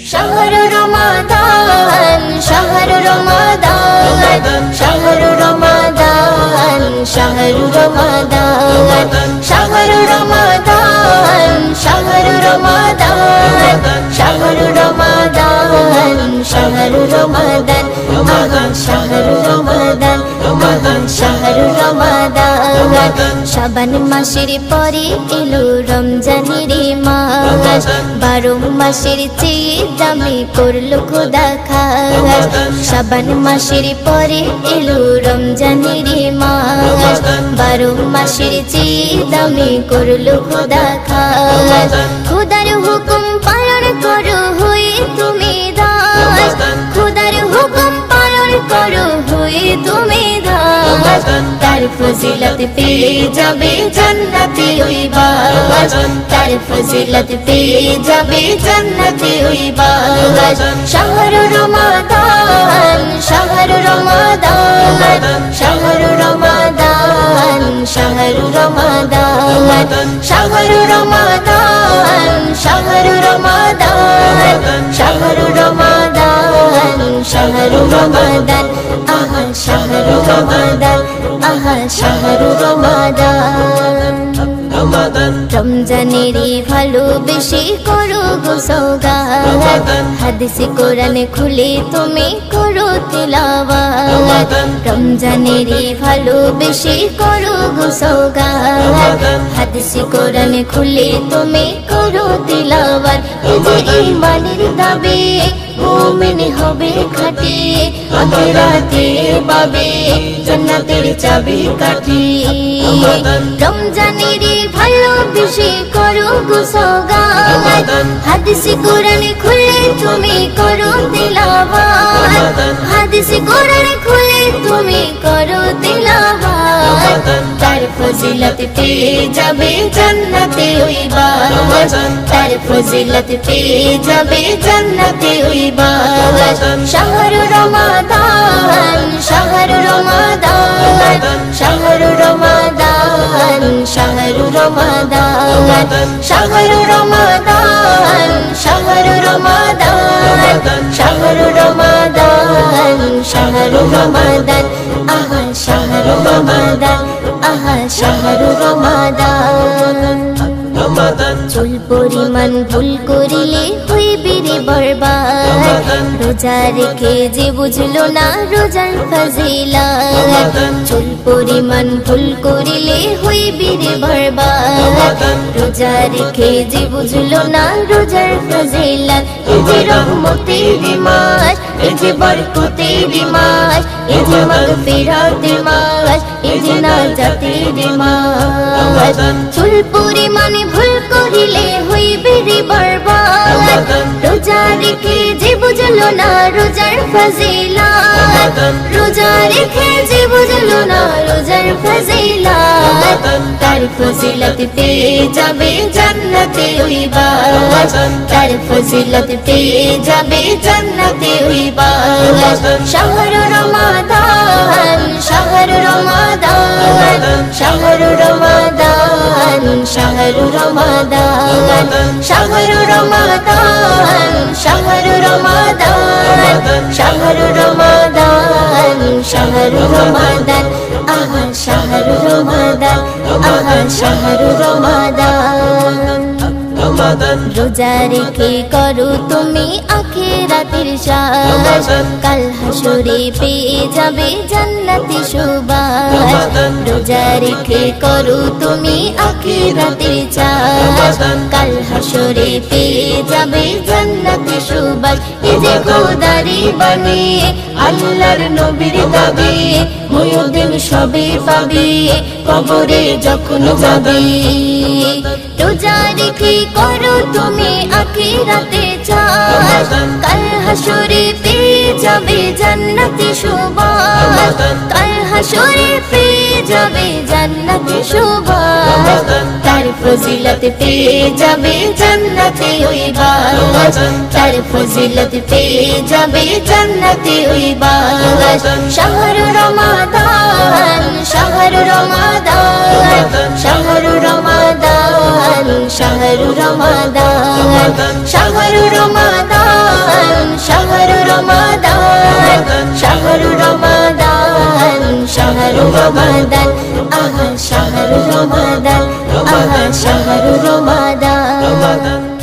شهر رمضان شهر رمضان شهر رمضان شهر رمضان شهر رمضان شهر رمضان شهر رمضان شهر رمضان شهر رمضان شهر رمضان শাবান মাসের পরে এলো রমজানের মাস 12 মাসের চেয়ে দামি করলো খোদা খাস শাবান মাসের পরে এলো রমজানের মাস 12 মাসের চেয়ে দামি করলো খোদা খাস খোদার হুকুম পালন করো হয়ে তুমি দাস খোদার হুকুম পালন করো হয়ে তুমি দাস তার ফজিলত পেয়ে যাবে জান্নাতে ওই বাস তার ফজিলত পেয়ে যাবে জান্নাতে ওই বাস শাহর রমাদান শাহর রমাদান শাহর রমাদান শাহর রমাদান শাহর রমাদান শাহর রমাদান শাহর রমাদান শাহর রমাদান আহা শাহর রমাদান আহা শাহর রমাদান রমজানেরই ভালোবেসে করো গো সওগাত হাদিস কোরআনে খুলে তুমি করো তিলাওয়াত রমজানেরই ভালোবেসে করো গো সওগাত হাদিস কোরআনে খুলে তুমি করো তিলাওয়াত এই যে ঈমানের দাবি মুমিন হবে খাঁটি আখিরাতে পাবে জান্নাতের চাবিকাঠি রমজানেরই ভালোবেসে করো গো সওগাত হাদিস কোরআনে খুলে তুমি করো তিলাওয়াত হাদিস কোরআনে খুলে তুমি করো তিলাওয়াত তার ফজিলত পেয়ে যাবে জান্নাতে ওই বাস তার ফজিলত পেয়ে যাবে জান্নাতে ওই বাস শাহর রমাদান শাহর রমাদান শাহর রমাদান শাহর রমাদান শাহর রমাদান শাহর রমাদান শাহর রমাদান শাহর রমাদান আহা শাহর রমাদান আহা শাহর রমাদান চুল পরিমাণ ভুল করিলে হইবে রে বরবাদ রোজা রেখে যে বুঝলো না রোজার ফজিলত চুল পরিমাণ ভুল করিলে হইবে রে বরবাদ রোজা রেখে যে বুঝলো না রোজার ফজিলত এই যে রহমতের মাস এই যে বরকতের মাস এই যে মাগফিরাতের মাস এই যে নাজাতের মাস চুল পরিমাণ ভুল করিলে হইবে রে বরবাদ রোজা রেখে যে বুঝলো না রোজার ফজিলত রোজা রেখে যে বুঝলো না রোজার ফজিলত তার ফজিলত পেয়ে যাবে জান্নাতে ওই বাস তার ফজিলত পেয়ে যাবে জান্নাতে ওই বাস শাহর রমাদান শাহর রমাদান শাহর রমাদান শাহর রমাদান শাহর রমাদান শাহর রমাদান শাহর রমাদান শাহর রমাদান আহা শাহর রমাদান আহা শাহর রমাদান রোজা রেখে করো তুমি আখিরাতের শ্বাস কাল হাসরে পেয়ে যাবে জান্নাতি সুবাস রোজা রেখে করো তুমি আখিরাতের শ্বাস কাল হাসরে পেয়ে যাবে জান্নাতি সুবাস এই যে খোদারি বাণী আল্লাহর নবীর দাবি মুয়ুদ্দিন সবে পাবে কবরে যখন যাবে রোজা রেখে করো তুমি আখিরাতে চাস কাল হাসরে পেয়ে যাবে জান্নাতি সুবাস কাল হাসরে পেয়ে যাবে জান্নাতি সুবাস তার ফজিলত পেয়ে যাবে জান্নাতে ওই বাস তার ফজিলত পেয়ে যাবে জান্নাতে ওই বাস শাহর রমাদান শাহর রমাদান শাহর রমাদান শাহর রমাদান শাহর রমাদান রমাদান আহা শাহরু রমাদান